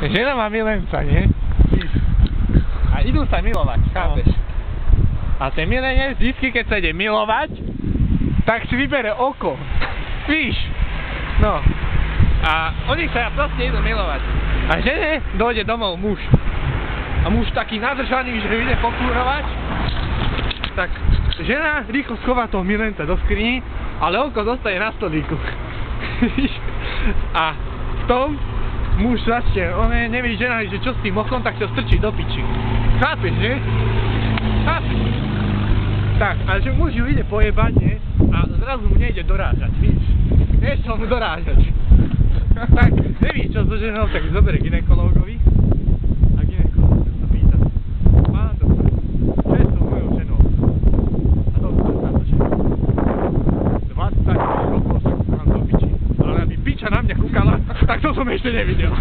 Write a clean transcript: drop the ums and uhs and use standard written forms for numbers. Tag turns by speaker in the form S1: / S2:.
S1: Žena má milenca, nie? A idú sa milovať, chápeš? A ten milenec vždycky, keď sa ide milovať, tak si vybere oko. Víš? No. A oni sa proste idú milovať. A žene dojde domov muž. A muž taký nadržaný, že ide pokúrovať. Tak žena rýchlo schová toho milenca do skrini, ale oko zostaje na stolíku. A v tom muž začne, on neví žena, že čo s tým okom, tak sa strčí do piči. Chápeš, že? Chápeš? Tak, ale že muž ju ide pojebať, nie? A zrazu mu nejde dorážať, víš? Nechce mu dorážať. Tak, neví čo so ženou, tak zoberie gynekológovi. A gynekológ sa pýta: pán doktor, čo je s tou mojou ženou? A doktor na to, že 20 rokov som do piči. Ale aby piča na mňa kúkala, tak to som ešte nevidel.